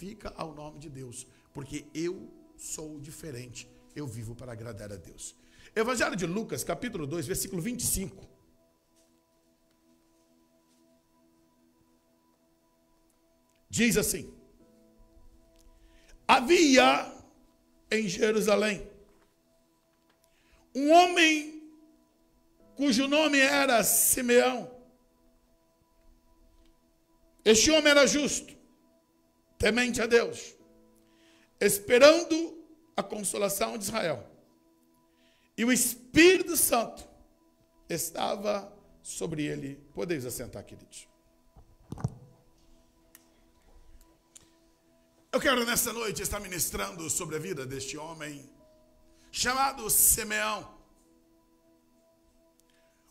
glorifica ao nome de Deus, porque eu sou diferente, eu vivo para agradar a Deus. Evangelho de Lucas, capítulo 2, versículo 25. Diz assim: havia em Jerusalém um homem cujo nome era Simeão. Este homem era justo, temente a Deus, esperando a consolação de Israel. E o Espírito Santo estava sobre ele. Podeis assentar, queridos. Eu quero nessa noite estar ministrando sobre a vida deste homem chamado Simeão.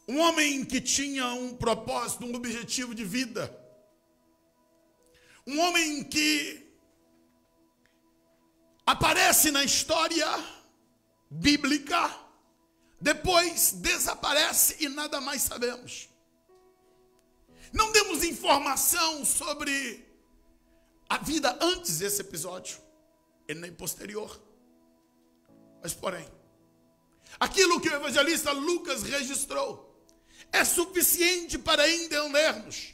Um homem que tinha um propósito, um objetivo de vida. Um homem que aparece na história bíblica, depois desaparece e nada mais sabemos. Não temos informação sobre a vida antes desse episódio e nem posterior. Mas, porém, aquilo que o evangelista Lucas registrou é suficiente para entendermos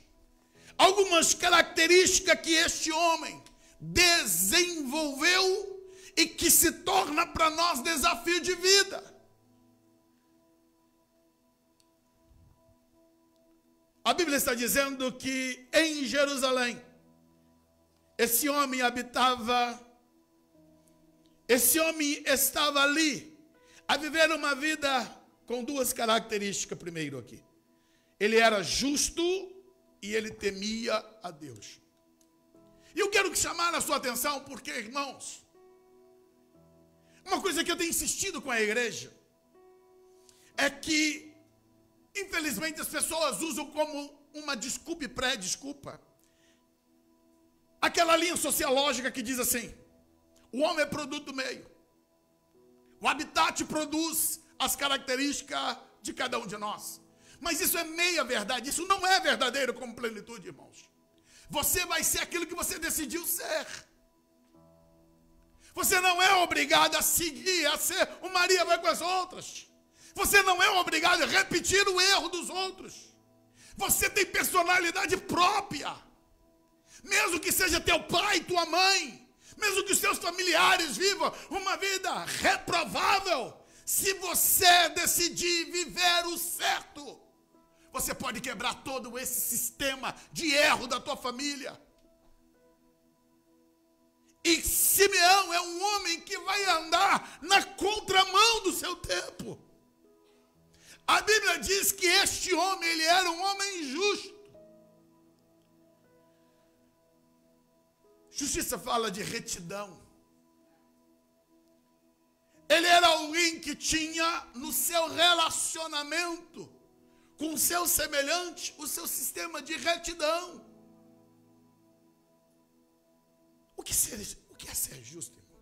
algumas características que este homem desenvolveu e que se torna para nós desafio de vida. A Bíblia está dizendo que em Jerusalém, esse homem estava ali a viver uma vida com duas características. Primeiro aqui, ele era justo e ele temia a Deus. E eu quero chamar a sua atenção porque, irmãos, uma coisa que eu tenho insistido com a igreja é que, infelizmente, as pessoas usam como uma desculpa e pré-desculpa aquela linha sociológica que diz assim: o homem é produto do meio. O habitat produz as características de cada um de nós. Mas isso é meia verdade, isso não é verdadeiro como plenitude, irmãos. Você vai ser aquilo que você decidiu ser. Você não é obrigado a seguir, a ser o Maria vai com as outras. Você não é obrigado a repetir o erro dos outros. Você tem personalidade própria. Mesmo que seja teu pai, tua mãe, mesmo que os seus familiares vivam uma vida reprovável, se você decidir viver o certo, você pode quebrar todo esse sistema de erro da tua família. E Simeão é um homem que vai andar na contramão do seu tempo. A Bíblia diz que este homem, ele era um homem justo. Justiça fala de retidão. Ele era alguém que tinha no seu relacionamento com o seu semelhante o seu sistema de retidão. O que é ser justo, irmão?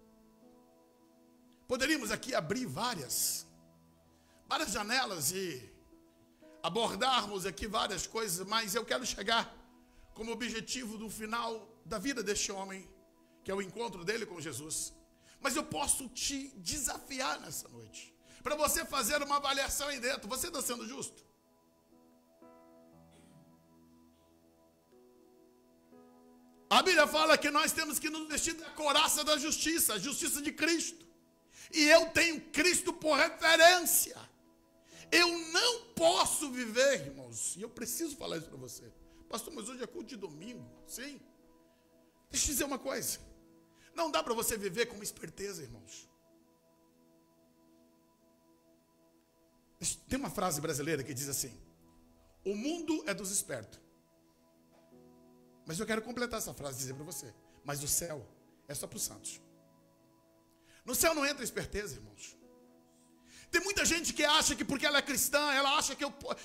Poderíamos aqui abrir várias janelas e abordarmos aqui várias coisas, mas eu quero chegar como objetivo do final da vida deste homem, que é o encontro dele com Jesus. Mas eu posso te desafiar nessa noite, para você fazer uma avaliação aí dentro. Você está sendo justo? A Bíblia fala que nós temos que nos vestir da couraça da justiça, a justiça de Cristo. E eu tenho Cristo por referência. Eu não posso viver, irmãos, e eu preciso falar isso para você. Pastor, mas hoje é culto de domingo. Sim. Deixa eu dizer uma coisa. Não dá para você viver com esperteza, irmãos. Tem uma frase brasileira que diz assim: o mundo é dos espertos. Mas eu quero completar essa frase e dizer para você: mas o céu é só para os santos. No céu não entra esperteza, irmãos. Tem muita gente que acha que porque ela é cristã, ela acha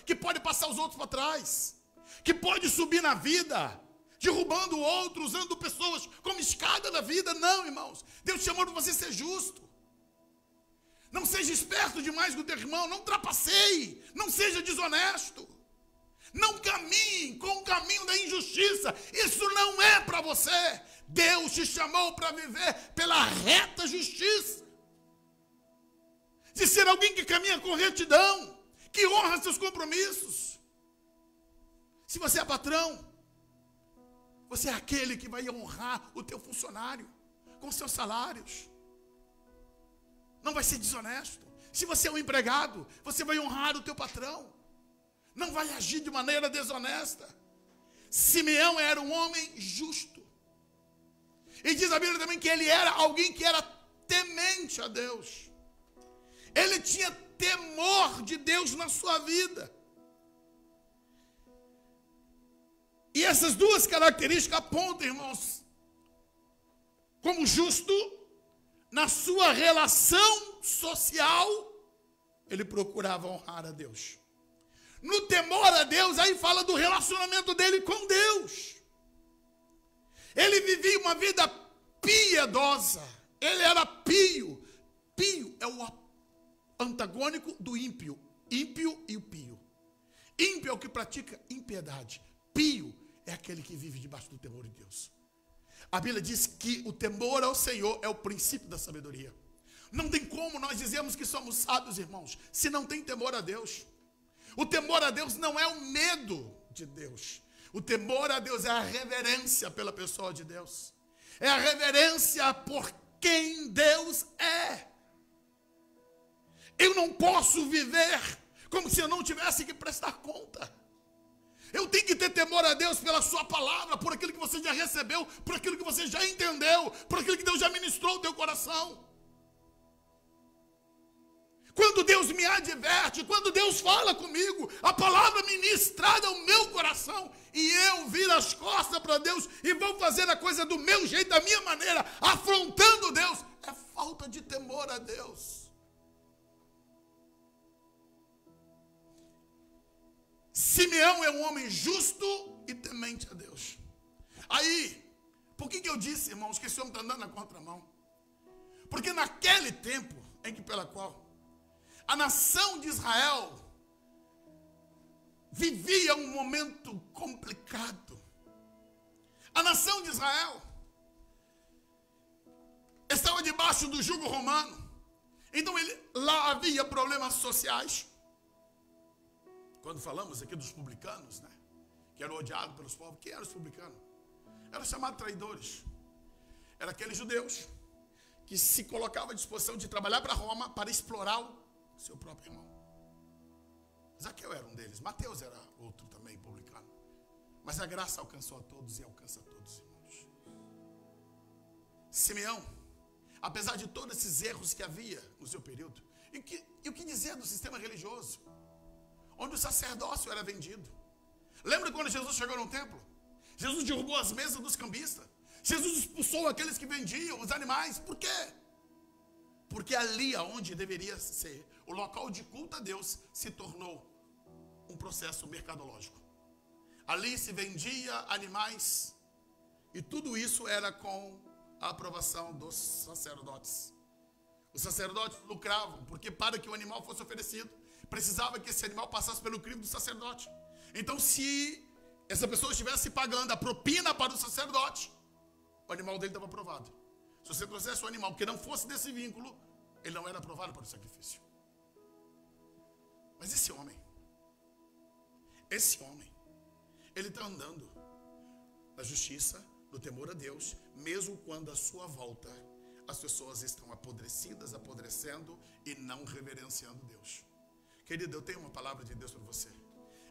que pode passar os outros para trás, que pode subir na vida, derrubando o outro, usando pessoas como escada na vida. Não, irmãos. Deus chamou para você ser justo. Não seja esperto demais com o teu irmão. Não trapaceie. Não seja desonesto. Não caminhe com o caminho da injustiça. Isso não é para você. Deus te chamou para viver pela reta justiça. De ser alguém que caminha com retidão, que honra seus compromissos. Se você é patrão, você é aquele que vai honrar o teu funcionário com seus salários. Não vai ser desonesto. Se você é um empregado, você vai honrar o teu patrão. Não vai agir de maneira desonesta. Simeão era um homem justo. E diz a Bíblia também que ele era alguém que era temente a Deus. Ele tinha temor de Deus na sua vida. E essas duas características apontam, irmãos, como justo, na sua relação social, ele procurava honrar a Deus. No temor a Deus, aí fala do relacionamento dele com Deus. Ele vivia uma vida piedosa. Ele era pio. Pio é o antagônico do ímpio. Ímpio e o pio. Ímpio é o que pratica impiedade. Pio é aquele que vive debaixo do temor de Deus. A Bíblia diz que o temor ao Senhor é o princípio da sabedoria. Não tem como nós dizermos que somos sábios, irmãos, se não tem temor a Deus. O temor a Deus não é o medo de Deus. O temor a Deus é a reverência pela pessoa de Deus. É a reverência por quem Deus é. Eu não posso viver como se eu não tivesse que prestar conta. Eu tenho que ter temor a Deus pela sua palavra, por aquilo que você já recebeu, por aquilo que você já entendeu, por aquilo que Deus já ministrou no teu coração. Quando Deus me adverte, quando Deus fala comigo, a palavra ministrada ao meu coração, e eu viro as costas para Deus e vou fazer a coisa do meu jeito, da minha maneira, afrontando Deus, é falta de temor a Deus. Simeão é um homem justo e temente a Deus. Aí, por que eu disse, irmãos, que esse homem está andando na contramão? Porque naquele tempo, pela qual a nação de Israel vivia um momento complicado. A nação de Israel estava debaixo do jugo romano. Então lá havia problemas sociais. Quando falamos aqui dos publicanos, né, que eram odiados pelos povos, quem eram os publicanos? Eram chamados traidores. Eram aqueles judeus que se colocavam à disposição de trabalhar para Roma para explorar o seu próprio irmão. Zaqueu era um deles. Mateus era outro também, publicano. Mas a graça alcançou a todos e alcança a todos, irmãos. Simeão, apesar de todos esses erros que havia no seu período, e o que dizer do sistema religioso, onde o sacerdócio era vendido. Lembra quando Jesus chegou no templo? Jesus derrubou as mesas dos cambistas. Jesus expulsou aqueles que vendiam os animais. Por quê? Porque ali onde deveria ser o local de culto a Deus se tornou um processo mercadológico. Ali se vendia animais e tudo isso era com a aprovação dos sacerdotes. Os sacerdotes lucravam porque para que o animal fosse oferecido precisava que esse animal passasse pelo crivo do sacerdote. Então se essa pessoa estivesse pagando a propina para o sacerdote, o animal dele estava aprovado. Se você trouxesse um animal que não fosse desse vínculo, ele não era aprovado para o sacrifício. Mas esse homem, ele está andando na justiça, no temor a Deus, mesmo quando à sua volta as pessoas estão apodrecendo e não reverenciando Deus. Querido, eu tenho uma palavra de Deus para você.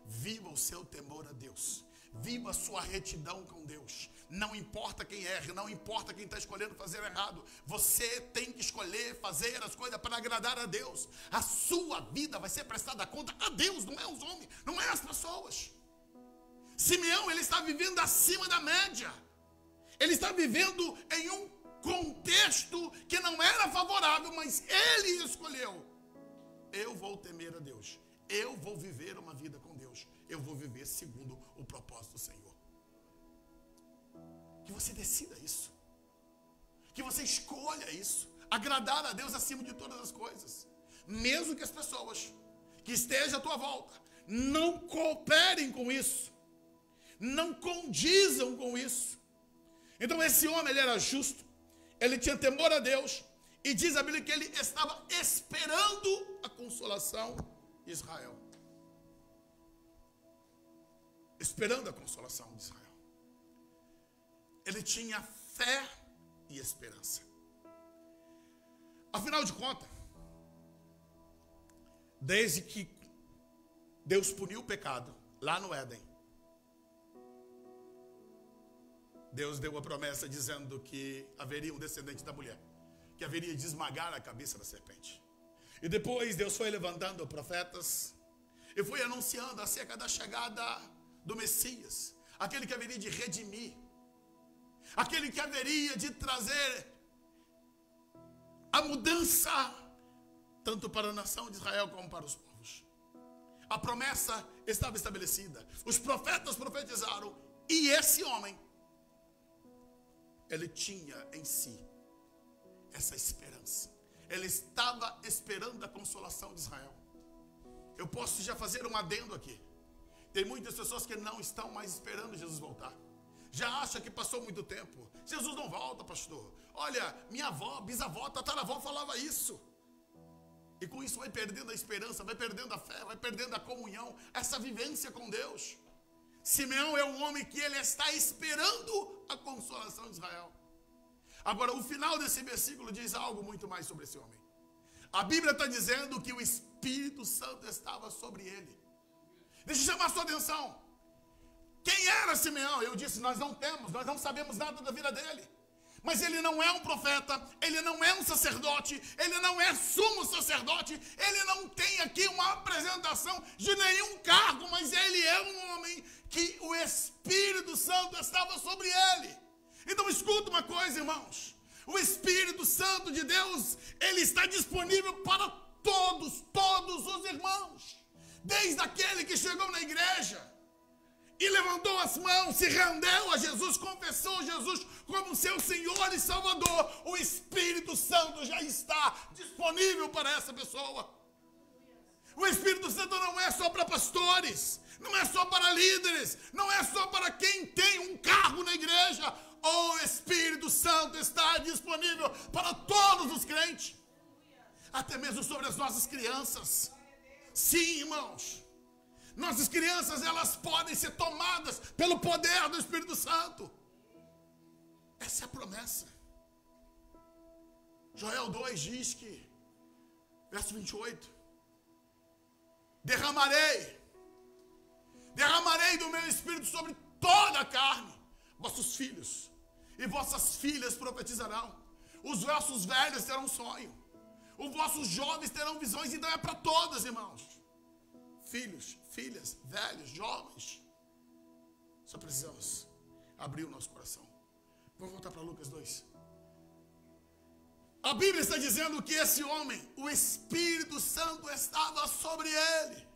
Viva o seu temor a Deus. Viva a sua retidão com Deus. Não importa quem erre, não importa quem está escolhendo fazer errado. Você tem que escolher fazer as coisas para agradar a Deus. A sua vida vai ser prestada conta a Deus, não é os homens, não é as pessoas. Simeão, ele está vivendo acima da média. Ele está vivendo em um contexto que não era favorável, mas ele escolheu. Eu vou temer a Deus. Eu vou viver uma vida com Deus. Eu vou viver segundo o propósito do Senhor. Que você decida isso. Que você escolha isso. Agradar a Deus acima de todas as coisas. Mesmo que as pessoas que estejam à tua volta não cooperem com isso. Não condizam com isso. Então esse homem, ele era justo, ele tinha temor a Deus, e diz a Bíblia que ele estava esperando a consolação de Israel. Esperando a consolação de Israel. Ele tinha fé e esperança. Afinal de contas, desde que Deus puniu o pecado lá no Éden, Deus deu a promessa dizendo que haveria um descendente da mulher, que haveria de esmagar a cabeça da serpente. E depois Deus foi levantando profetas e foi anunciando acerca da chegada do Messias, aquele que haveria de redimir, aquele que haveria de trazer a mudança tanto para a nação de Israel como para os povos. A promessa estava estabelecida. Os profetas profetizaram e esse homem, ele tinha em si essa esperança. Ele estava esperando a consolação de Israel. Eu posso já fazer um adendo aqui. Tem muitas pessoas que não estão mais esperando Jesus voltar. Já acha que passou muito tempo. Jesus não volta, pastor. Olha, minha avó, bisavó, tataravó falava isso. E com isso vai perdendo a esperança, vai perdendo a fé, vai perdendo a comunhão, essa vivência com Deus. Simeão é um homem que ele está esperando a consolação de Israel. Agora, o final desse versículo diz algo muito mais sobre esse homem. A Bíblia está dizendo que o Espírito Santo estava sobre ele. Deixa eu chamar a sua atenção. Quem era Simeão? Eu disse, nós não sabemos nada da vida dele. Mas ele não é um profeta, ele não é um sacerdote, ele não é sumo sacerdote, ele não tem aqui uma apresentação de nenhum cargo, mas ele é um homem que o Espírito Santo estava sobre ele. Então escuta uma coisa, irmãos. O Espírito Santo de Deus, ele está disponível para todos os irmãos. Desde aquele que chegou na igreja e levantou as mãos, se rendeu a Jesus, confessou Jesus como seu Senhor e Salvador, o Espírito Santo já está disponível para essa pessoa. O Espírito Santo não é só para pastores, não é só para líderes, não é só para quem tem um cargo na igreja. O Espírito Santo está disponível para todos os crentes, até mesmo sobre as nossas crianças. Sim, irmãos. Nossas crianças, elas podem ser tomadas pelo poder do Espírito Santo. Essa é a promessa. Joel 2 diz que, verso 28, derramarei do meu Espírito sobre toda a carne. Vossos filhos e vossas filhas profetizarão. Os vossos velhos terão sonho. Os vossos jovens terão visões. Então é para todos, irmãos. Filhos, filhas, velhos, jovens. Só precisamos abrir o nosso coração. Vamos voltar para Lucas 2. A Bíblia está dizendo que esse homem, o Espírito Santo estava sobre ele.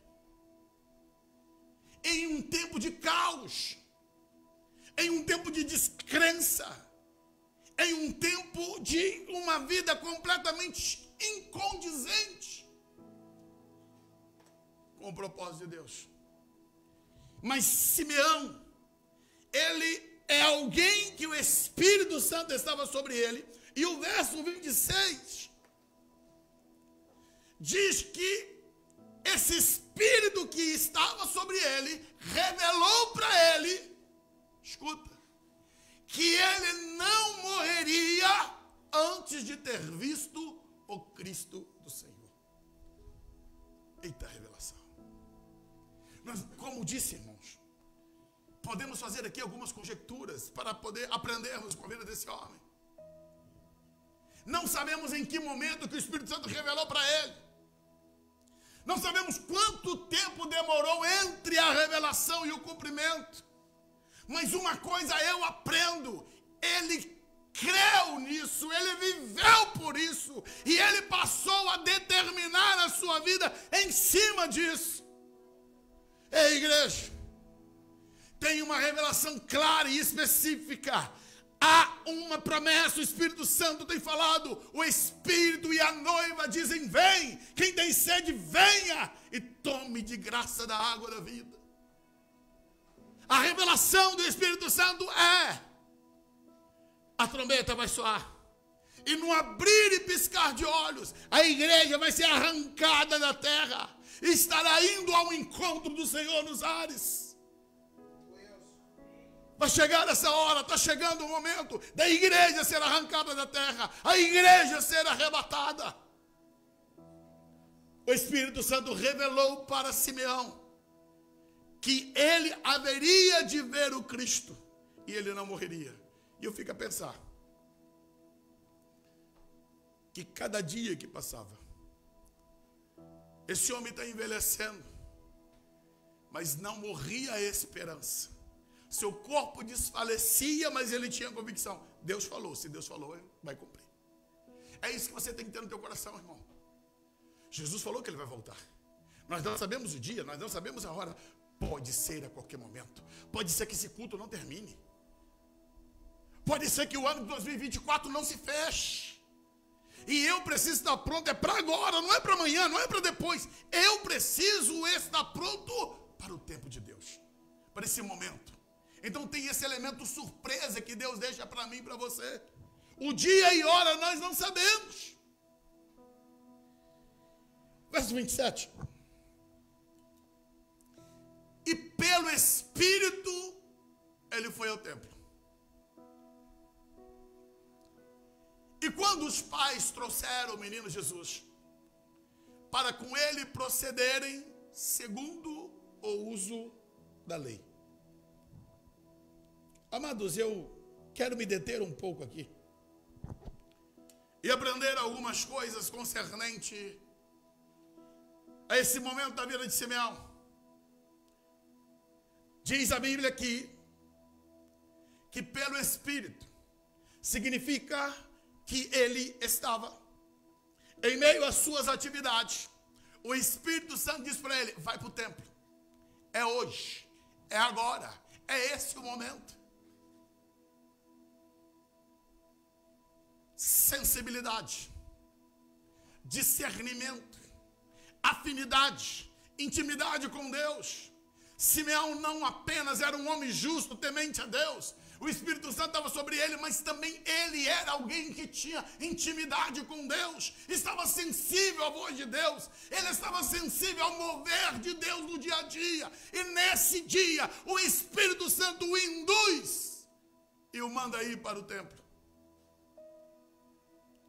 Em um tempo de caos. Em um tempo de descrença. Em um tempo de uma vida completamente incondizente com o propósito de Deus. Mas Simeão, ele é alguém que o Espírito Santo estava sobre ele. E o verso 26 diz que esse Espírito que estava sobre ele revelou para ele, escuta, que ele não morreria antes de ter visto o Cristo do Senhor. Eita revelação. Nós, como disse, irmãos, podemos fazer aqui algumas conjecturas para poder aprendermos com a vida desse homem. Não sabemos em que momento que o Espírito Santo revelou para ele. Não sabemos quanto tempo demorou entre a revelação e o cumprimento. Mas uma coisa eu aprendo, ele creu nisso, ele viveu por isso, e ele passou a determinar a sua vida em cima disso. Ei, igreja, tem uma revelação clara e específica. Há uma promessa, o Espírito Santo tem falado, o Espírito e a noiva dizem, vem, quem tem sede, venha e tome de graça da água da vida. A revelação do Espírito Santo é a trombeta vai soar. E no abrir e piscar de olhos, a igreja vai ser arrancada da terra. E estará indo ao encontro do Senhor nos ares. Vai chegar essa hora, está chegando o momento da igreja ser arrancada da terra. A igreja ser arrebatada. O Espírito Santo revelou para Simeão que ele haveria de ver o Cristo. E ele não morreria. E eu fico a pensar que cada dia que passava, esse homem está envelhecendo, mas não morria a esperança. Seu corpo desfalecia, mas ele tinha convicção. Deus falou, se Deus falou, vai cumprir. É isso que você tem que ter no teu coração, irmão. Jesus falou que ele vai voltar. Nós não sabemos o dia, nós não sabemos a hora. Pode ser a qualquer momento. Pode ser que esse culto não termine. Pode ser que o ano de 2024 não se feche. E eu preciso estar pronto, é para agora, não é para amanhã, não é para depois. Eu preciso estar pronto para o tempo de Deus, para esse momento. Então tem esse elemento surpresa que Deus deixa para mim e para você. O dia e hora nós não sabemos. Verso 27. E pelo Espírito ele foi ao templo. E quando os pais trouxeram o menino Jesus, para com ele procederem segundo o uso da lei. Amados, eu quero me deter um pouco aqui e aprender algumas coisas concernente a esse momento da vida de Simeão. Diz a Bíblia aqui que pelo Espírito significa que ele estava em meio às suas atividades. O Espírito Santo diz para ele, vai para o templo. É hoje, é agora, é esse o momento. Sensibilidade, discernimento, afinidade, intimidade com Deus. Simeão não apenas era um homem justo, temente a Deus. O Espírito Santo estava sobre ele, mas também ele era alguém que tinha intimidade com Deus. Estava sensível à voz de Deus. Ele estava sensível ao mover de Deus no dia a dia. E nesse dia, o Espírito Santo o induz e o manda ir para o templo.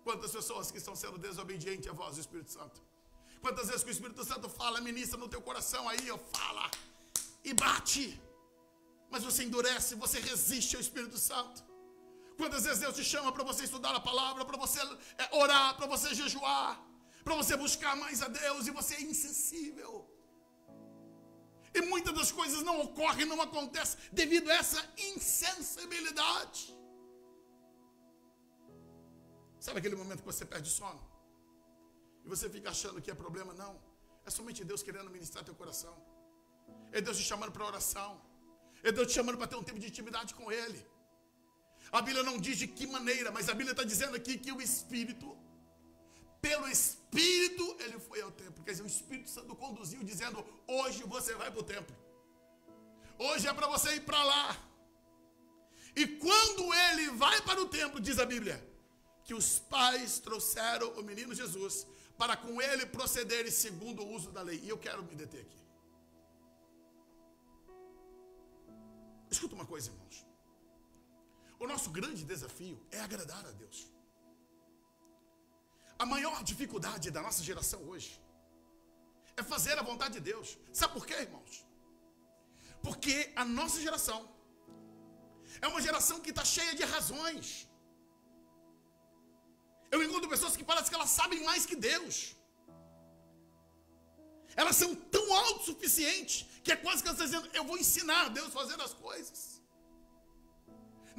Quantas pessoas que estão sendo desobedientes à voz do Espírito Santo? Quantas vezes que o Espírito Santo fala, ministra no teu coração aí, fala e bate. Mas você endurece, você resiste ao Espírito Santo. Quantas vezes Deus te chama para você estudar a palavra, para você orar, para você jejuar, para você buscar mais a Deus, e você é insensível. E muitas das coisas não ocorrem, não acontecem, devido a essa insensibilidade. Sabe aquele momento que você perde sono? E você fica achando que é problema? Não. É somente Deus querendo ministrar teu coração. É Deus te chamando para oração. É Deus te chamando para ter um tempo de intimidade com Ele. A Bíblia não diz de que maneira, mas a Bíblia está dizendo aqui que o Espírito, pelo Espírito, ele foi ao templo. Quer dizer, o Espírito Santo conduziu dizendo, hoje você vai para o templo. Hoje é para você ir para lá. E quando ele vai para o templo, diz a Bíblia, que os pais trouxeram o menino Jesus para com ele procederem segundo o uso da lei. E eu quero me deter aqui. Escuta uma coisa, irmãos. O nosso grande desafio é agradar a Deus. A maior dificuldade da nossa geração hoje é fazer a vontade de Deus. Sabe por quê, irmãos? Porque a nossa geração é uma geração que está cheia de razões. Eu encontro pessoas que parecem que elas sabem mais que Deus. Elas são tão autossuficientes que é quase que elas estão dizendo, eu vou ensinar Deus a fazer as coisas.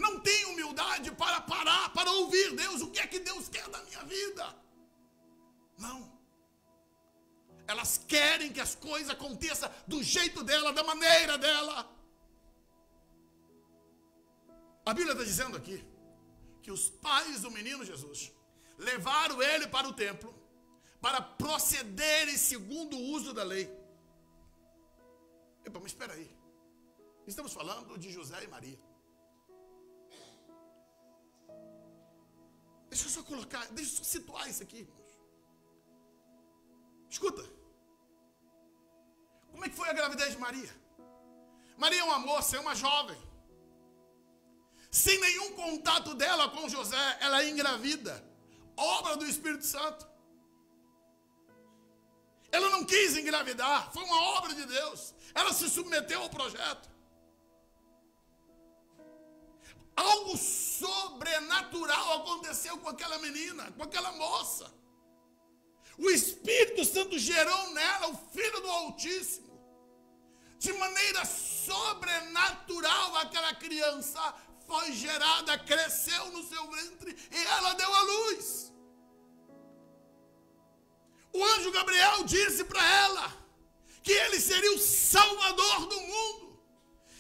Não tem humildade para parar, para ouvir Deus, o que é que Deus quer da minha vida. Não. Elas querem que as coisas aconteçam do jeito dela, da maneira dela. A Bíblia está dizendo aqui que os pais do menino Jesus levaram ele para o templo para procederem segundo o uso da lei. Epa, mas espera aí. Estamos falando de José e Maria. Deixa eu só colocar, deixa eu só situar isso aqui, irmãos. Escuta. Como é que foi a gravidez de Maria? Maria é uma moça, é uma jovem. Sem nenhum contato dela com José, ela é engravida. Obra do Espírito Santo. Ela não quis engravidar, foi uma obra de Deus. Ela se submeteu ao projeto. Algo sobrenatural aconteceu com aquela menina, com aquela moça. O Espírito Santo gerou nela o Filho do Altíssimo. De maneira sobrenatural, aquela criança foi gerada, cresceu no seu ventre e ela deu à luz. O anjo Gabriel disse para ela que ele seria o Salvador do mundo.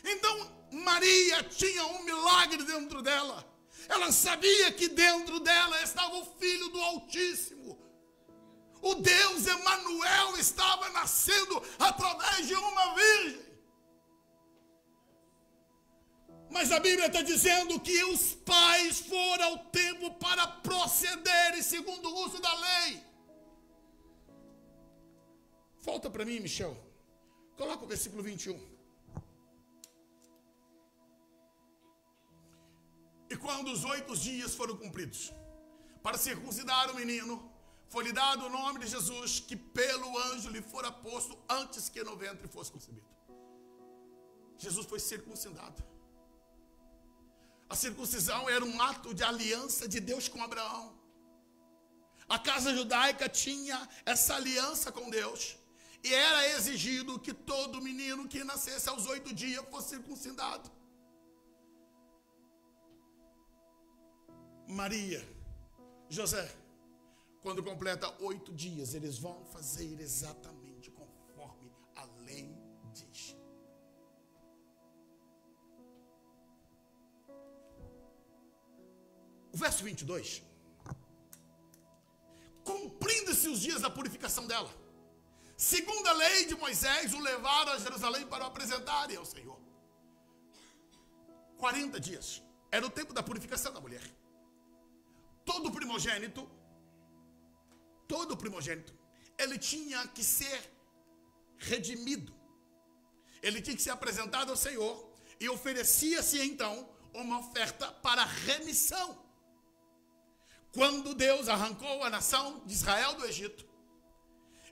Então, Maria tinha um milagre dentro dela. Ela sabia que dentro dela estava o Filho do Altíssimo. O Deus Emanuel estava nascendo através de uma virgem. Mas a Bíblia está dizendo que os pais foram ao templo para procederem segundo o uso da lei. Volta para mim, Michel. Coloca o versículo 21. E quando os 8 dias foram cumpridos, para circuncidar o menino, foi-lhe dado o nome de Jesus, que pelo anjo lhe fora posto antes que no ventre fosse concebido. Jesus foi circuncidado. A circuncisão era um ato de aliança de Deus com Abraão. A casa judaica tinha essa aliança com Deus. E era exigido que todo menino que nascesse aos 8 dias fosse circuncidado. Maria, José, quando completa 8 dias, eles vão fazer exatamente conforme a lei diz. O verso 22. Cumprindo-se os dias da purificação dela, segundo a lei de Moisés, o levaram a Jerusalém para o apresentarem ao Senhor. 40 dias. Era o tempo da purificação da mulher. Todo primogênito, ele tinha que ser redimido. Ele tinha que ser apresentado ao Senhor e oferecia-se então uma oferta para remissão. Quando Deus arrancou a nação de Israel do Egito,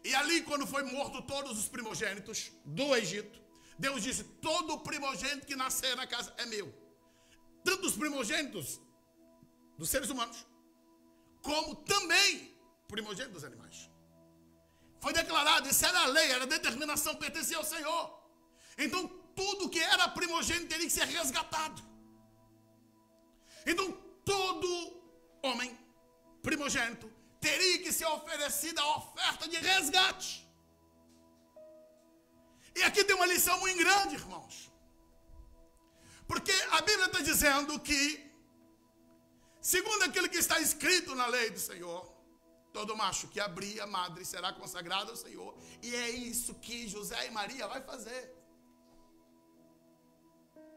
e ali quando foi morto todos os primogênitos do Egito, Deus disse, todo primogênito que nascer na casa é meu. Tanto os primogênitos dos seres humanos, como também primogênitos dos animais. Foi declarado, isso era a lei, era a determinação, pertencia ao Senhor. Então, tudo que era primogênito teria que ser resgatado. Então, todo homem primogênito teria que ser oferecida a oferta de resgate. E aqui tem uma lição muito grande, irmãos. Porque a Bíblia está dizendo que, segundo aquilo que está escrito na lei do Senhor, todo macho que abrir a madre será consagrado ao Senhor. E é isso que José e Maria vai fazer.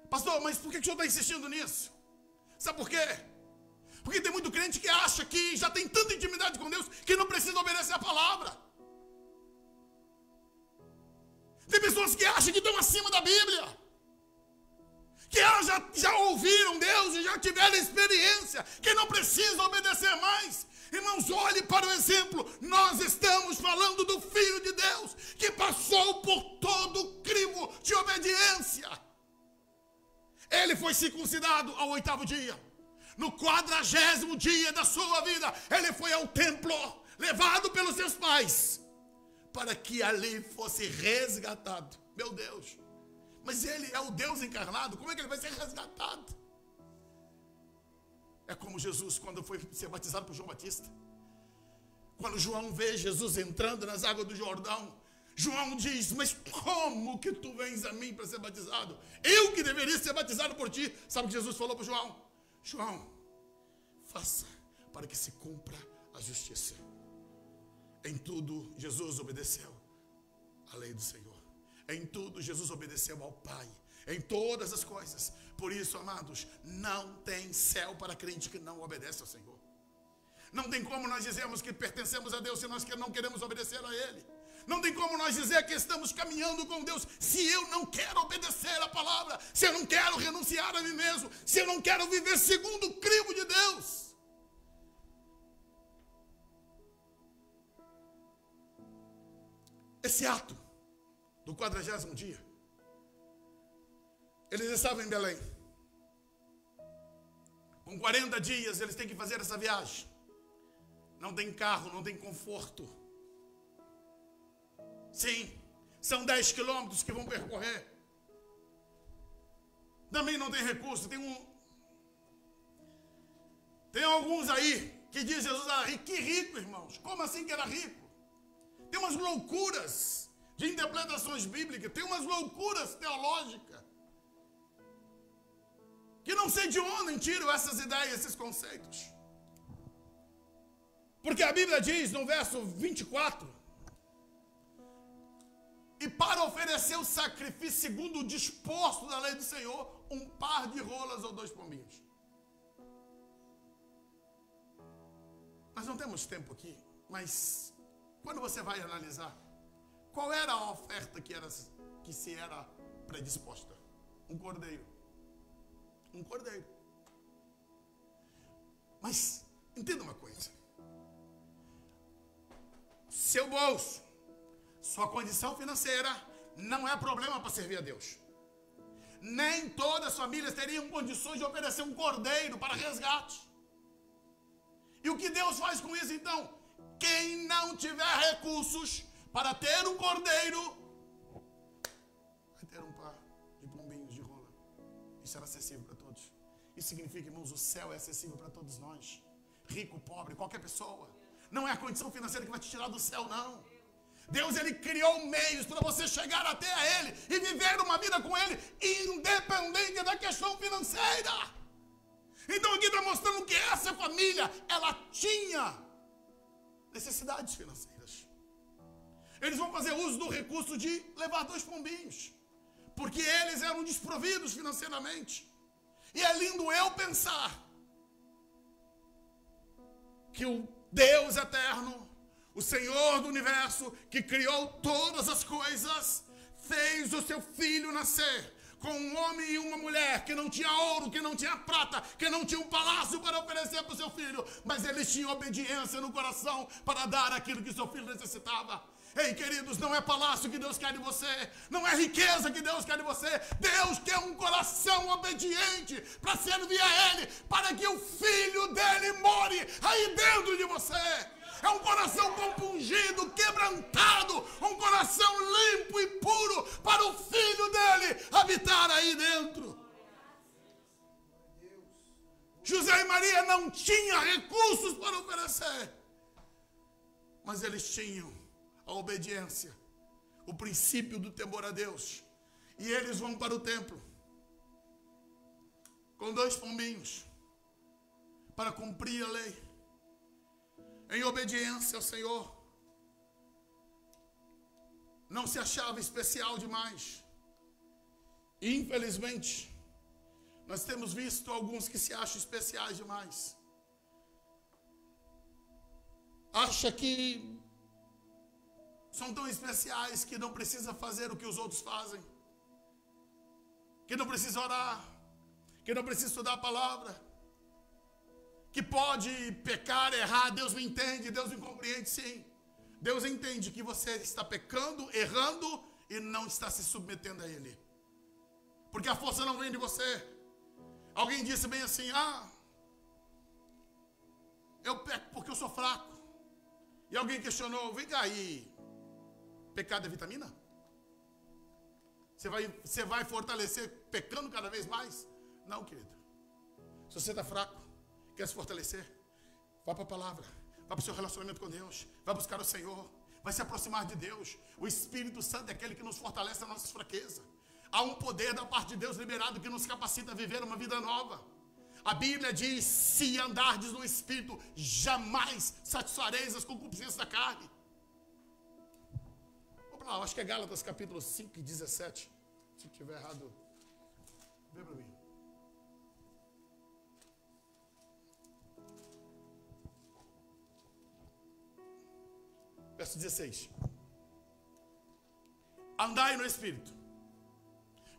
Pastor, mas por que o senhor está insistindo nisso? Sabe por quê? Porque tem muito crente que acha que já tem tanta intimidade com Deus que não precisa obedecer a palavra. Tem pessoas que acham que estão acima da Bíblia, que elas já ouviram Deus e já tiveram experiência, que não precisam obedecer mais. Irmãos, olhe para o exemplo. Nós estamos falando do Filho de Deus, que passou por todo o crivo de obediência. Ele foi circuncidado ao 8º dia. No 40º dia da sua vida, ele foi ao templo, levado pelos seus pais, para que ali fosse resgatado. Meu Deus, mas ele é o Deus encarnado, como é que ele vai ser resgatado? É como Jesus, quando foi ser batizado por João Batista. Quando João vê Jesus entrando nas águas do Jordão, João diz, mas como que tu vens a mim para ser batizado? Eu que deveria ser batizado por ti. Sabe o que Jesus falou para João? João, faça para que se cumpra a justiça. Em tudo, Jesus obedeceu à lei do Senhor. Em tudo, Jesus obedeceu ao Pai. Em todas as coisas. Por isso, amados, não tem céu para crente que não obedece ao Senhor. Não tem como nós dizermos que pertencemos a Deus se nós não queremos obedecer a Ele. Não tem como nós dizer que estamos caminhando com Deus se eu não quero obedecer a palavra, se eu não quero renunciar a mim mesmo, se eu não quero viver segundo o crivo de Deus. Esse ato do 40º dia, eles estavam em Belém. Com 40 dias eles têm que fazer essa viagem. Não tem carro, não tem conforto. Sim, são 10 quilômetros que vão percorrer. Também não tem recurso. Tem alguns aí que dizem Jesus era rico. Que rico, irmãos? Como assim que era rico? Tem umas loucuras de interpretações bíblicas, tem umas loucuras teológicas, que não sei de onde tiram essas ideias, esses conceitos. Porque a Bíblia diz no verso 24, e para oferecer o sacrifício segundo o disposto da lei do Senhor, um par de rolas ou 2 pombinhos. Nós não temos tempo aqui, mas quando você vai analisar, qual era a oferta que se era predisposta? Um cordeiro. Um cordeiro. Mas, entenda uma coisa. Seu bolso, sua condição financeira não é problema para servir a Deus. Nem todas as famílias teriam condições de oferecer um cordeiro para resgate. E o que Deus faz com isso então? Quem não tiver recursos para ter um cordeiro, vai ter um par de pombinhos de rola. Isso era acessível para todos. Isso significa, irmãos, o céu é acessível para todos nós. Rico, pobre, qualquer pessoa. Não é a condição financeira que vai te tirar do céu, não. Deus, Ele criou meios para você chegar até a Ele e viver uma vida com Ele, independente da questão financeira. Então aqui está mostrando que essa família, ela tinha necessidades financeiras. Eles vão fazer uso do recurso de levar 2 pombinhos, porque eles eram desprovidos financeiramente. E é lindo eu pensar que o Deus eterno, o Senhor do universo, que criou todas as coisas, fez o seu filho nascer com um homem e uma mulher que não tinha ouro, que não tinha prata, que não tinha um palácio para oferecer para o seu filho, mas eles tinham obediência no coração para dar aquilo que seu filho necessitava. Ei, queridos, não é palácio que Deus quer de você, não é riqueza que Deus quer de você. Deus quer um coração obediente para servir a Ele, para que o filho dele more aí dentro de você. É um coração compungido, quebrantado, um coração limpo e puro para o filho dele habitar aí dentro. José e Maria não tinham recursos para oferecer, mas eles tinham a obediência, o princípio do temor a Deus. E eles vão para o templo com 2 pombinhos para cumprir a lei, em obediência ao Senhor. Não se achava especial demais. Infelizmente, nós temos visto alguns que se acham especiais demais. Acha que são tão especiais que não precisa fazer o que os outros fazem, que não precisa orar, que não precisa estudar a palavra, que pode pecar, errar. Deus me entende, Deus me compreende, sim. Deus entende que você está pecando, errando e não está se submetendo a Ele, porque a força não vem de você. Alguém disse bem assim: eu peco porque eu sou fraco. E alguém questionou: vem cá aí, pecado é vitamina? Você vai fortalecer pecando cada vez mais? Não, querido. Se você está fraco, quer se fortalecer, vá para a palavra, vá para o seu relacionamento com Deus, vá buscar o Senhor, vai se aproximar de Deus. O Espírito Santo é aquele que nos fortalece nas nossas fraquezas. Há um poder da parte de Deus liberado que nos capacita a viver uma vida nova. A Bíblia diz: se andardes no Espírito, jamais satisfareis as concupiscências da carne. Vamos lá, acho que é Gálatas capítulo 5 e 17. Se estiver errado, vê para mim. verso 16. Andai no Espírito.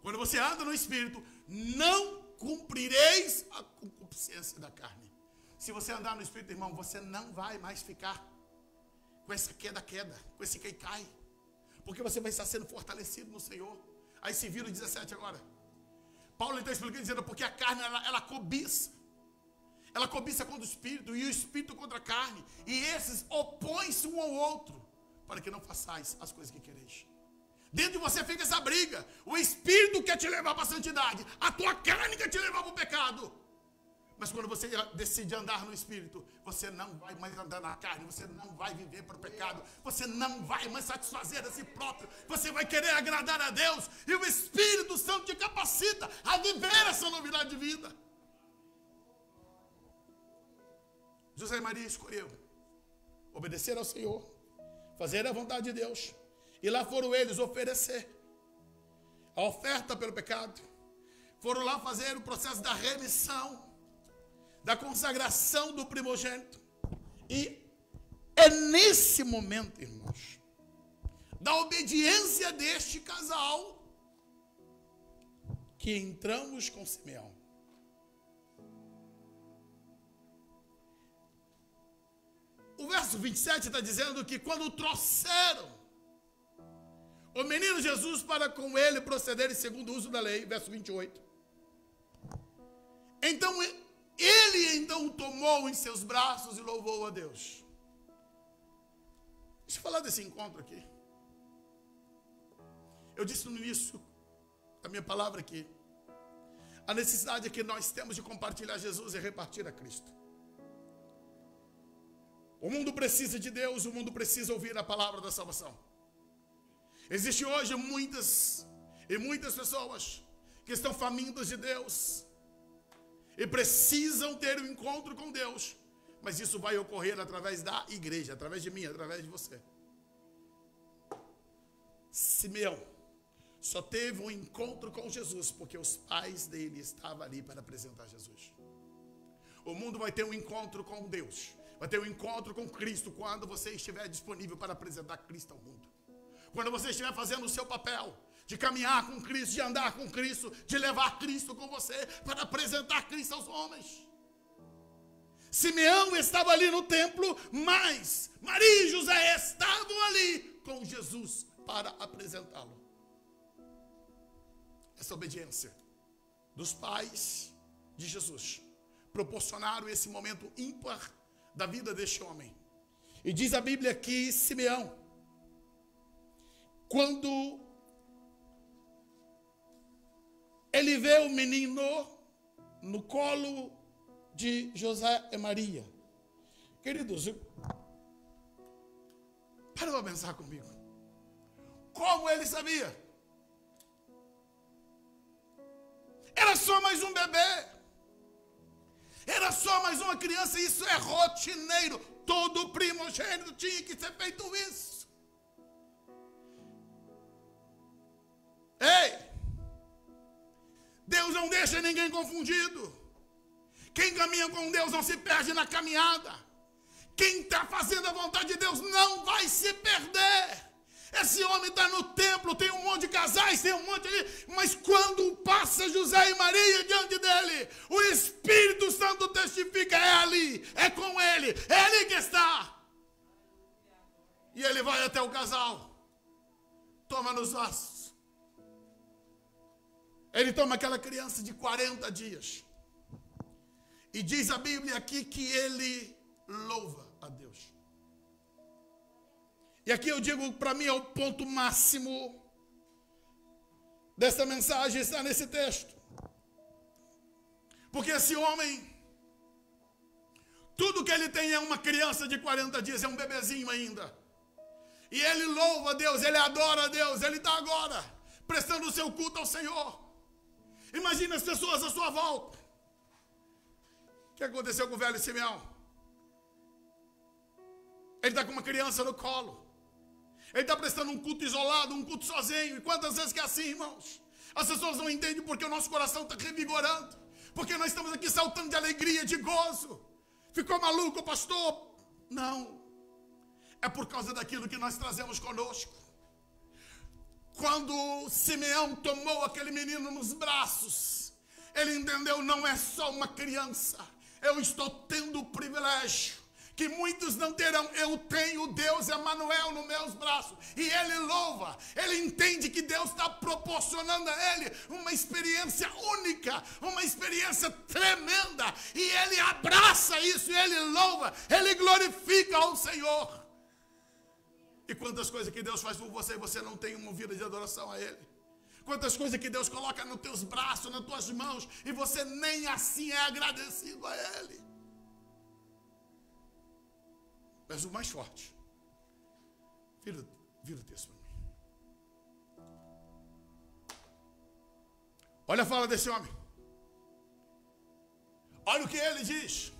Quando você anda no Espírito, não cumprireis a concupiscência da carne. Se você andar no Espírito, irmão, você não vai mais ficar com essa queda, com esse cai. Porque você vai estar sendo fortalecido no Senhor. Aí se vira o 17 agora. Paulo está explicando, dizendo, porque a carne, ela cobiça. Ela cobiça contra o Espírito, e o Espírito contra a carne. E esses opõem-se um ao outro, para que não façais as coisas que quereis. Dentro de você fica essa briga. O Espírito quer te levar para a santidade. A tua carne quer te levar para o pecado. Mas quando você decide andar no Espírito, você não vai mais andar na carne, você não vai viver para o pecado, você não vai mais satisfazer a si próprio, você vai querer agradar a Deus, e o Espírito Santo te capacita a viver essa novidade de vida. José e Maria escolheu obedecer ao Senhor, fazer a vontade de Deus, e lá foram eles oferecer a oferta pelo pecado, foram lá fazer o processo da remissão, da consagração do primogênito. E é nesse momento, irmãos, da obediência deste casal, que entramos com Simeão. O verso 27 está dizendo que quando trouxeram o menino Jesus para com ele procederem segundo o uso da lei, verso 28. Então ele o tomou em seus braços e louvou a Deus. Deixa eu falar desse encontro aqui. Eu disse no início da minha palavra aqui, a necessidade é que nós temos de compartilhar Jesus e repartir a Cristo. O mundo precisa de Deus, o mundo precisa ouvir a palavra da salvação. Existe hoje muitas pessoas que estão famintas de Deus e precisam ter um encontro com Deus, mas isso vai ocorrer através da igreja, através de mim, através de você. Simeão só teve um encontro com Jesus porque os pais dele estavam ali para apresentar Jesus. O mundo vai ter um encontro com Deus, vai ter um encontro com Cristo quando você estiver disponível para apresentar Cristo ao mundo. Quando você estiver fazendo o seu papel de caminhar com Cristo, de andar com Cristo, de levar Cristo com você para apresentar Cristo aos homens. Simeão estava ali no templo, mas Maria e José estavam ali com Jesus para apresentá-lo. Essa obediência dos pais de Jesus proporcionaram esse momento ímpar da vida deste homem. E diz a Bíblia que Simeão, quando ele vê o menino no colo de José e Maria. Queridos, para para pensar comigo. Como ele sabia? Era só mais um bebê. Era só mais uma criança. Isso é rotineiro. Todo primogênito tinha que ser feito isso. Ei! Deus não deixa ninguém confundido. Quem caminha com Deus não se perde na caminhada. Quem está fazendo a vontade de Deus não vai se perder. Esse homem está no templo, tem um monte de casais, tem um monte ali, mas quando passa José e Maria diante dele, o Espírito Santo testifica, é ali, é com ele, é ali que está. E ele vai até o casal, toma nos braços. Ele toma aquela criança de 40 dias. E diz a Bíblia aqui que ele louva a Deus. E aqui eu digo, para mim é o ponto máximo dessa mensagem, está nesse texto. Porque esse homem, tudo que ele tem é uma criança de 40 dias, é um bebezinho ainda. E ele louva a Deus, ele adora a Deus, ele está agora prestando o seu culto ao Senhor. Imagina as pessoas à sua volta. O que aconteceu com o velho Simeão? Ele está com uma criança no colo. Ele está prestando um culto isolado, um culto sozinho. E quantas vezes que é assim, irmãos? As pessoas não entendem porque o nosso coração está revigorando. Porque nós estamos aqui saltando de alegria, de gozo. Ficou maluco, pastor? Não. é por causa daquilo que nós trazemos conosco. Quando Simeão tomou aquele menino nos braços, ele entendeu, não é só uma criança, eu estou tendo o privilégio que muitos não terão. Eu tenho Deus Emanuel nos meus braços. E ele louva, ele entende que Deus está proporcionando a ele uma experiência única, uma experiência tremenda. E ele abraça isso, e ele louva, ele glorifica ao Senhor. E quantas coisas que Deus faz por você e você não tem uma vida de adoração a ele. Quantas coisas que Deus coloca nos teus braços, nas tuas mãos, e você nem assim é agradecido a ele. Mas o mais forte. Vira o texto para mim. Olha a fala desse homem. Olha o que ele diz.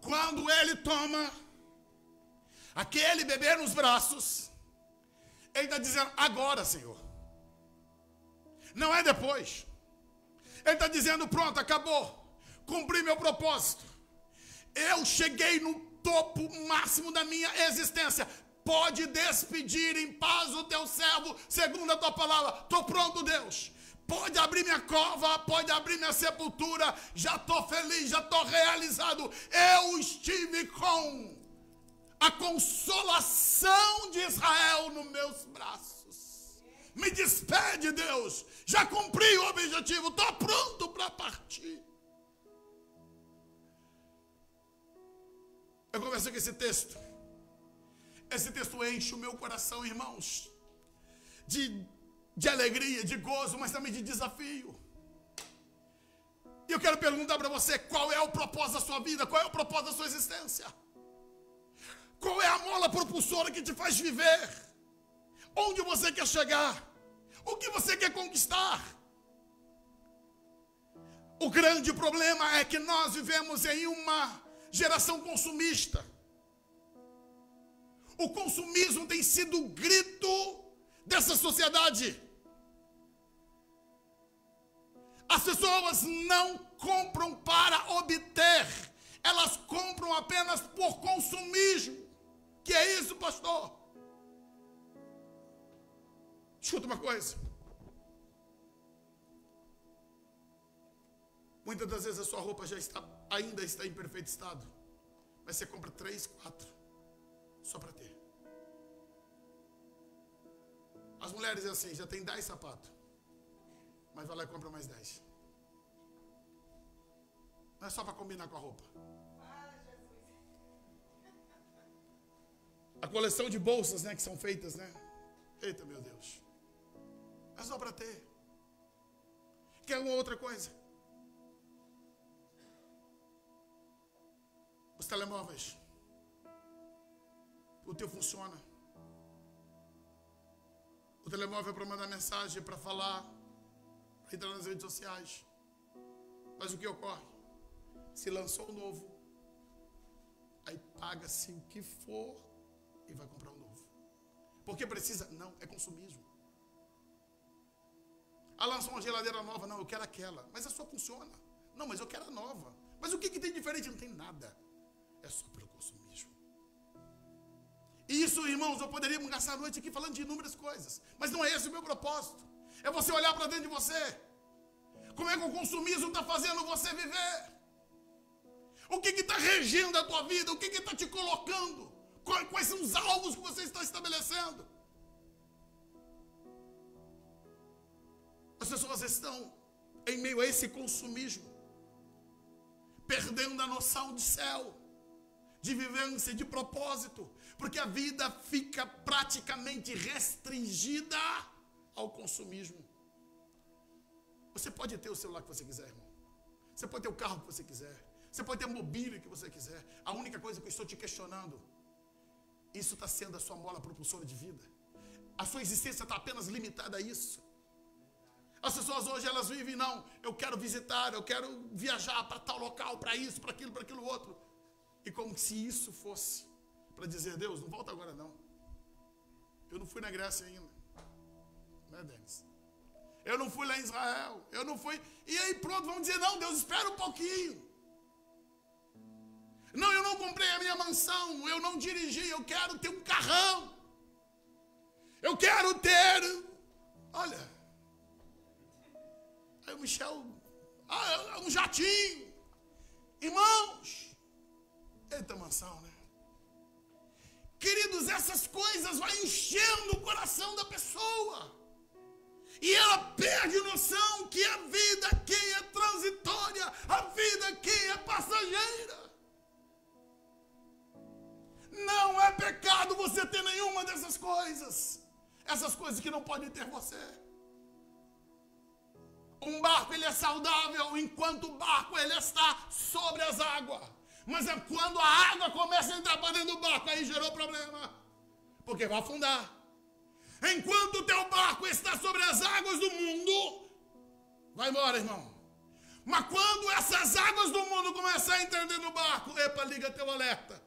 Quando ele toma aquele bebê nos braços, ele está dizendo, agora, Senhor. Não é depois. Ele está dizendo, pronto, acabou. Cumpri meu propósito. Eu cheguei no topo máximo da minha existência. Pode despedir em paz o teu servo, segundo a tua palavra. Estou pronto, Deus. Pode abrir minha cova, pode abrir minha sepultura. Já estou feliz, já estou realizado. Eu estive com a consolação de Israel nos meus braços. Me despede, Deus. Já cumpri o objetivo, estou pronto para partir. Eu conversei com esse texto. Esse texto enche o meu coração, irmãos, de alegria, de gozo, mas também de desafio. E eu quero perguntar para você, qual é o propósito da sua vida? Qual é o propósito da sua existência? Qual é a mola propulsora que te faz viver? Onde você quer chegar? O que você quer conquistar? O grande problema é que nós vivemos em uma geração consumista. O consumismo tem sido o grito dessa sociedade. As pessoas não compram para obter, elas compram apenas por consumismo. Que é isso, pastor? Escuta uma coisa. Muitas das vezes a sua roupa ainda está em perfeito estado, mas você compra 3, 4 só para ter. As mulheres é assim, já tem 10 sapatos, mas vai lá e compra mais 10. Não é só para combinar com a roupa. A coleção de bolsas, né, que são feitas, né? Eita, meu Deus. É só para ter. Quer alguma outra coisa? Os telemóveis. O teu funciona. O telemóvel é para mandar mensagem, para falar, para entrar nas redes sociais. Mas o que ocorre? Se lançou um novo, aí paga-se o que for e vai comprar um novo. Porque precisa? Não, é consumismo. Lançou uma geladeira nova, não, eu quero aquela. Mas a sua funciona. Não, mas eu quero a nova. Mas o que tem diferente? Não tem nada. É só pelo consumismo. E isso, irmãos, eu poderia gastar a noite aqui falando de inúmeras coisas. Mas não é esse o meu propósito. É você olhar para dentro de você. Como é que o consumismo está fazendo você viver? O que está regendo a tua vida? O que está te colocando? Quais são os alvos que você está estabelecendo? As pessoas estão em meio a esse consumismo, perdendo a noção de céu, de vivência, de propósito, porque a vida fica praticamente restringida ao consumismo. Você pode ter o celular que você quiser, irmão. Você pode ter o carro que você quiser. Você pode ter a mobília que você quiser. A única coisa que eu estou te questionando, isso está sendo a sua mola propulsora de vida? A sua existência está apenas limitada a isso? As pessoas hoje, elas vivem, não, eu quero visitar, eu quero viajar para tal local, para isso, para aquilo outro. E como se isso fosse para dizer, Deus, não volta agora não. Eu não fui na Grécia ainda. Né, Denis? Eu não fui lá em Israel, eu não fui. E aí pronto, vamos dizer, não, Deus, espera um pouquinho. Não, eu não comprei a minha minha mansão, eu não dirigi, eu quero ter um carrão. Eu quero ter, olha, aí o Michel, um jatinho. Irmãos, eita mansão, né? Queridos, essas coisas vão enchendo o coração da pessoa. E ela perde noção que a vida aqui é transitória, a vida aqui é passageira. Não é pecado você ter nenhuma dessas coisas. Essas coisas que não podem ter você. Um barco, ele é saudável enquanto o barco ele está sobre as águas. Mas é quando a água começa a entrar para dentro do barco, aí gerou problema. Porque vai afundar. Enquanto o teu barco está sobre as águas do mundo, vai embora, irmão. Mas quando essas águas do mundo começam a entrar dentro do barco, epa, liga teu alerta.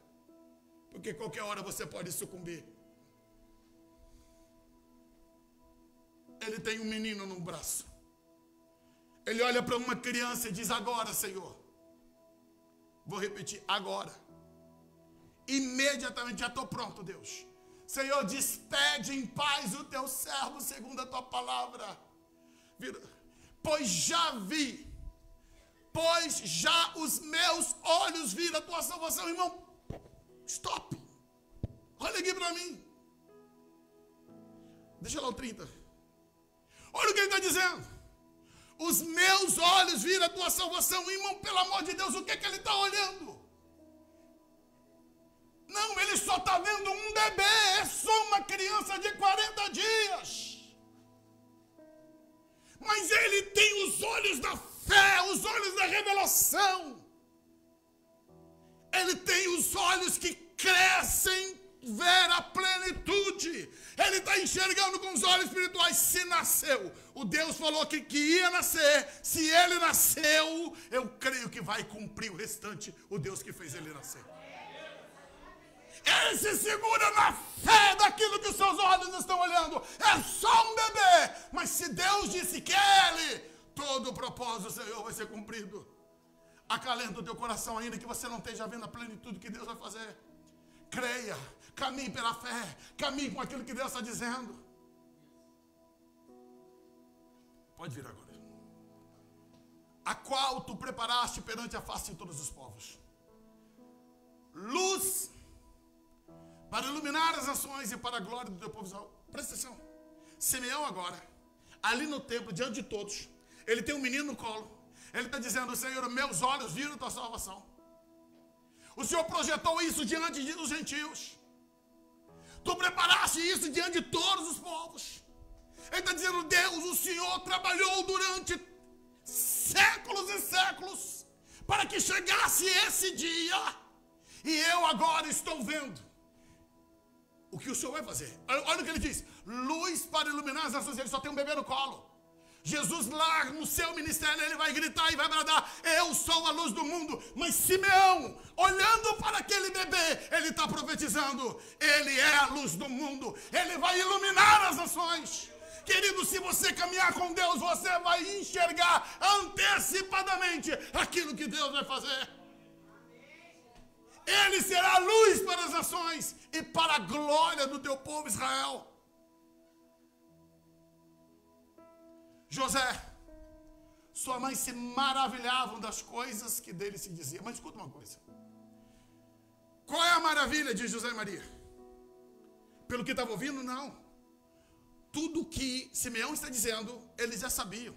Porque qualquer hora você pode sucumbir. Ele tem um menino no braço. Ele olha para uma criança e diz, agora, Senhor. Vou repetir, agora. Imediatamente, já estou pronto, Deus. Senhor, despede em paz o teu servo, segundo a tua palavra. Pois já vi, pois já os meus olhos viram a tua salvação. Irmão, stop. Olha aqui para mim. Deixa lá o 30. Olha o que ele está dizendo. Os meus olhos viram a tua salvação. Irmão, pelo amor de Deus, o que é que ele está olhando? Não, ele só está vendo um bebê. É só uma criança de 40 dias. Mas ele tem os olhos da fé, os olhos da revelação. Ele tem os olhos que crescem ver a plenitude. Ele está enxergando com os olhos espirituais. Se nasceu, o Deus falou que ia nascer. Se ele nasceu, eu creio que vai cumprir o restante, o Deus que fez ele nascer. Ele se segura na fé daquilo que os seus olhos estão olhando. É só um bebê. Mas se Deus disse que ele, todo o propósito do Senhor vai ser cumprido. Acalenta o teu coração ainda que você não esteja vendo a plenitude que Deus vai fazer. Creia, caminhe pela fé, caminhe com aquilo que Deus está dizendo. Pode vir agora. A qual tu preparaste perante a face de todos os povos. Luz para iluminar as nações e para a glória do teu povo Israel. Presta atenção. Simeão agora, ali no templo, diante de todos, ele tem um menino no colo. Ele está dizendo, Senhor, meus olhos viram a tua salvação. O Senhor projetou isso diante dos gentios. Tu preparaste isso diante de todos os povos. Ele está dizendo, Deus, o Senhor trabalhou durante séculos e séculos para que chegasse esse dia. E eu agora estou vendo o que o Senhor vai fazer. Olha o que ele diz. Luz para iluminar as nações. Ele só tem um bebê no colo. Jesus lá no seu ministério, ele vai gritar e vai bradar, eu sou a luz do mundo. Mas Simeão, olhando para aquele bebê, ele está profetizando, ele é a luz do mundo, ele vai iluminar as nações. Querido, se você caminhar com Deus, você vai enxergar antecipadamente aquilo que Deus vai fazer. Ele será a luz para as nações e para a glória do teu povo Israel. José, sua mãe se maravilhavam das coisas que dele se dizia. Mas escuta uma coisa. Qual é a maravilha de José e Maria? Pelo que estava ouvindo, não. Tudo que Simeão está dizendo, eles já sabiam.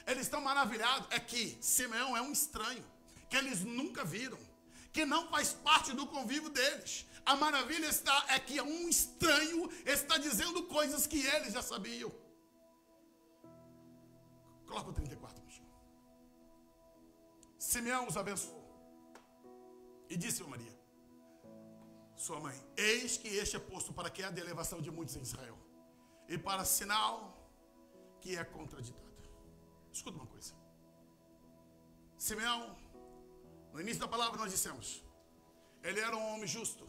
Eles estão maravilhados. É que Simeão é um estranho, que eles nunca viram, que não faz parte do convívio deles. A maravilha é que um estranho está dizendo coisas que eles já sabiam. Coloca o 34, Michel. Simeão os abençoou e disse a Maria, sua mãe, eis que este é posto para que há de elevação de muitos em Israel, e para sinal que é contraditado. Escuta uma coisa. Simeão, no início da palavra nós dissemos, ele era um homem justo,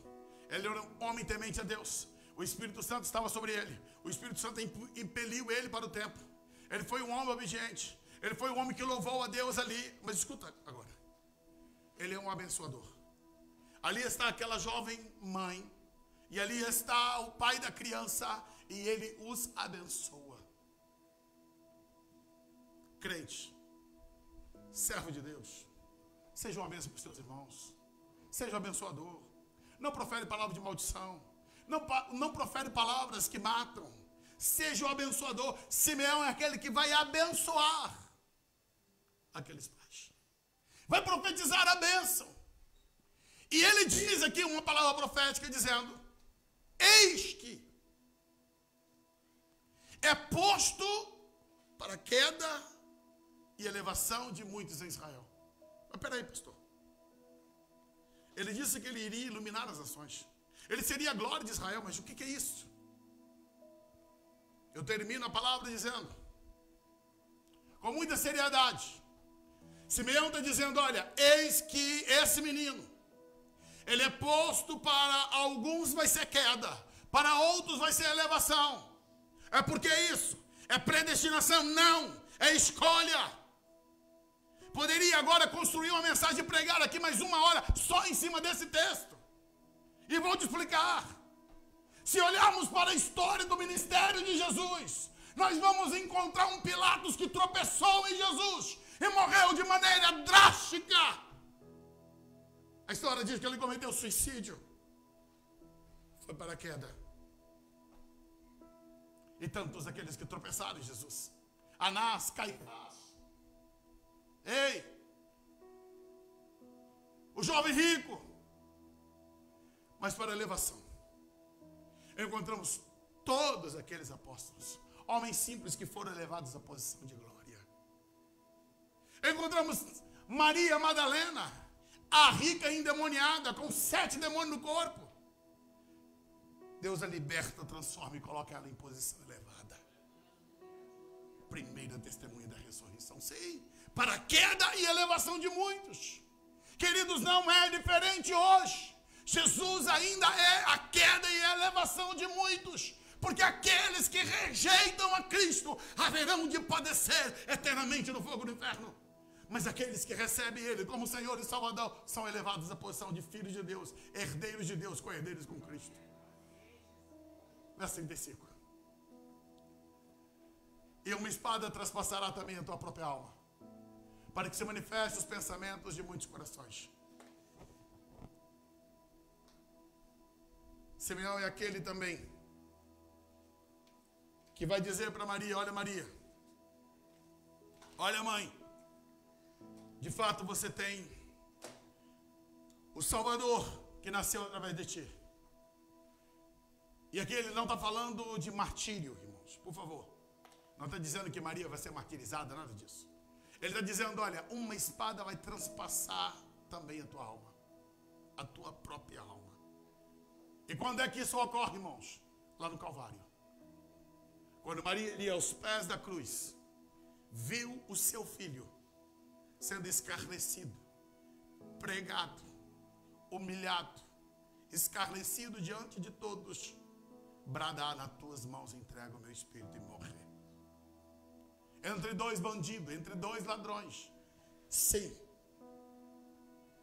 ele era um homem temente a Deus, o Espírito Santo estava sobre ele, o Espírito Santo impeliu ele para o templo. Ele foi um homem obediente. Ele foi um homem que louvou a Deus ali. Mas escuta agora. Ele é um abençoador. Ali está aquela jovem mãe. E ali está o pai da criança. E ele os abençoa. Crente, servo de Deus, seja uma bênção para os seus irmãos. Seja um abençoador. Não profere palavra de maldição. Não profere palavras que matam. Seja um abençoador. Simeão é aquele que vai abençoar aqueles pais. Vai profetizar a bênção. E ele diz aqui uma palavra profética dizendo: eis que é posto para queda e elevação de muitos em Israel. Mas peraí, pastor. Ele disse que ele iria iluminar as nações. Ele seria a glória de Israel, mas o que é isso? Eu termino a palavra dizendo, com muita seriedade, Simeão está dizendo: olha, eis que esse menino, ele é posto para alguns vai ser queda, para outros vai ser elevação. É porque é isso? É predestinação? Não, é escolha. Poderia agora construir uma mensagem e pregar aqui mais uma hora só em cima desse texto. E vou te explicar. Se olharmos para a história do ministério de Jesus, nós vamos encontrar um Pilatos que tropeçou em Jesus e morreu de maneira drástica. A história diz que ele cometeu suicídio. Foi para a queda. E tantos aqueles que tropeçaram em Jesus. Anás, Caifás. Ei! O jovem rico. Mas para a elevação, encontramos todos aqueles apóstolos, homens simples que foram elevados à posição de glória. Encontramos Maria Madalena, a rica endemoniada, com 7 demônios no corpo. Deus a liberta, transforma e coloca ela em posição elevada. Primeira testemunha da ressurreição. Sim, para a queda e elevação de muitos. Queridos, não é diferente hoje. Jesus ainda é a queda e a elevação de muitos. Porque aqueles que rejeitam a Cristo haverão de padecer eternamente no fogo do inferno. Mas aqueles que recebem Ele como Senhor e Salvador são elevados à posição de filhos de Deus, herdeiros de Deus, co-herdeiros com Cristo. Verso 35. E uma espada traspassará também a tua própria alma, para que se manifeste os pensamentos de muitos corações. Simeão é aquele também que vai dizer para Maria: olha, Maria, olha, mãe, de fato você tem o Salvador que nasceu através de ti. E aqui ele não está falando de martírio, irmãos, por favor. Não está dizendo que Maria vai ser martirizada, nada disso. Ele está dizendo: olha, uma espada vai transpassar também a tua alma, a tua própria alma. E quando é que isso ocorre, irmãos? Lá no Calvário. Quando Maria ia aos pés da cruz, viu o seu filho sendo escarnecido, pregado, humilhado, escarnecido diante de todos, bradar: nas tuas mãos entrego o meu espírito, e morrer. Entre 2 bandidos, entre 2 ladrões. Sim.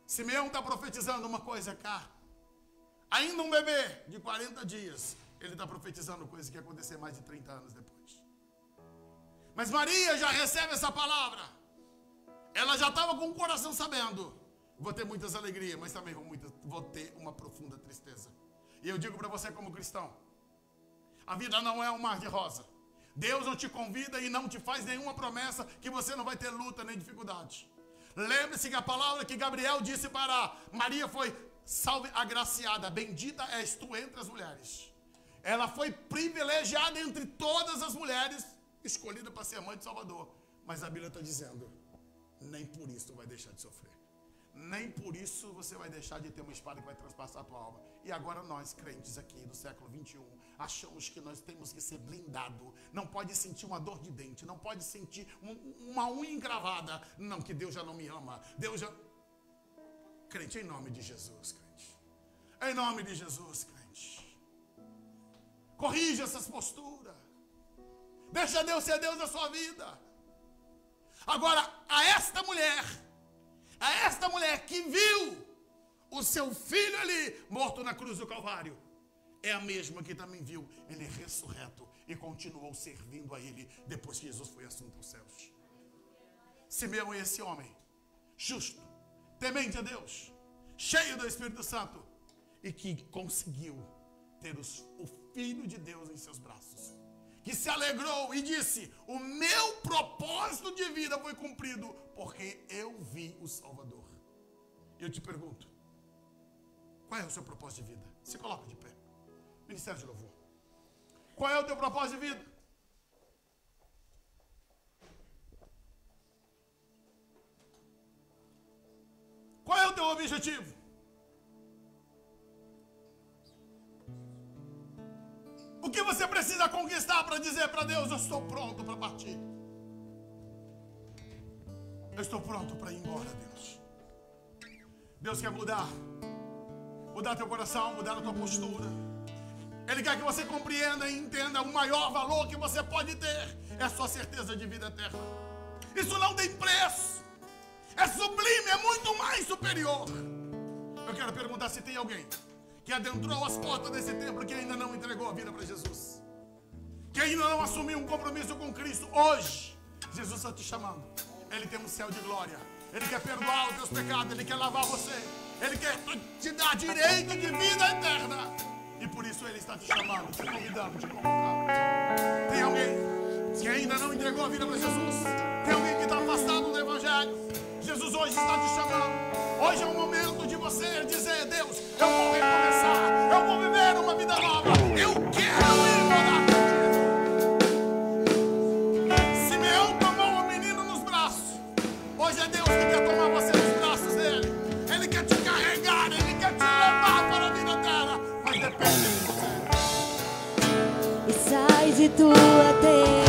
Simeão está profetizando uma coisa cá. Ainda um bebê de 40 dias, ele está profetizando coisa que ia acontecer mais de 30 anos depois. Mas Maria já recebe essa palavra. Ela já estava com o coração sabendo: vou ter muitas alegrias, mas também vou ter uma profunda tristeza. E eu digo para você como cristão, a vida não é um mar de rosa. Deus não te convida e não te faz nenhuma promessa que você não vai ter luta nem dificuldade. Lembre-se que a palavra que Gabriel disse para Maria foi: salve agraciada, bendita és tu entre as mulheres. Ela foi privilegiada entre todas as mulheres, escolhida para ser a mãe de Salvador. Mas a Bíblia está dizendo: nem por isso tu vai deixar de sofrer. Nem por isso você vai deixar de ter uma espada que vai transpassar a tua alma. E agora nós, crentes aqui do século 21, achamos que nós temos que ser blindados. Não pode sentir uma dor de dente, não pode sentir uma unha encravada. Não, que Deus já não me ama. Deus já... Crente, em nome de Jesus, crente. Em nome de Jesus, crente. Corrija essas posturas. Deixa Deus ser Deus da sua vida. Agora, a esta mulher que viu o seu filho ali, morto na cruz do Calvário, é a mesma que também viu ele ressurreto e continuou servindo a ele depois que Jesus foi assunto aos céus. Simeão é esse homem, justo, temente a Deus, cheio do Espírito Santo, e que conseguiu ter o Filho de Deus em seus braços, que se alegrou e disse: o meu propósito de vida foi cumprido, porque eu vi o Salvador. Eu te pergunto, qual é o seu propósito de vida? Se coloca de pé. Ministério de Louvor. Qual é o teu propósito de vida? Qual é o teu objetivo? O que você precisa conquistar para dizer para Deus: eu estou pronto para partir. Eu estou pronto para ir embora, Deus. Deus quer mudar teu coração, mudar a tua postura. Ele quer que você compreenda e entenda o maior valor que você pode ter é a sua certeza de vida eterna. Isso não tem preço. É sublime, é muito mais superior. Eu quero perguntar se tem alguém que adentrou as portas desse templo que ainda não entregou a vida para Jesus, que ainda não assumiu um compromisso com Cristo. Hoje, Jesus está te chamando. Ele tem um céu de glória. Ele quer perdoar os teus pecados. Ele quer lavar você. Ele quer te dar direito de vida eterna. E por isso Ele está te chamando, te convidando, te convocando. Tem alguém que ainda não entregou a vida para Jesus? Tem alguém que está afastado do Evangelho? Jesus hoje está te chamando. Hoje é o momento de você dizer: Deus, eu vou recomeçar. Eu vou viver uma vida nova. Eu quero ir morar contigo. Simeão tomou o menino nos braços. Hoje é Deus que quer tomar você nos braços dele. Ele quer te carregar. Ele quer te levar para a vida eterna. Mas depende de você. E sai de tua terra.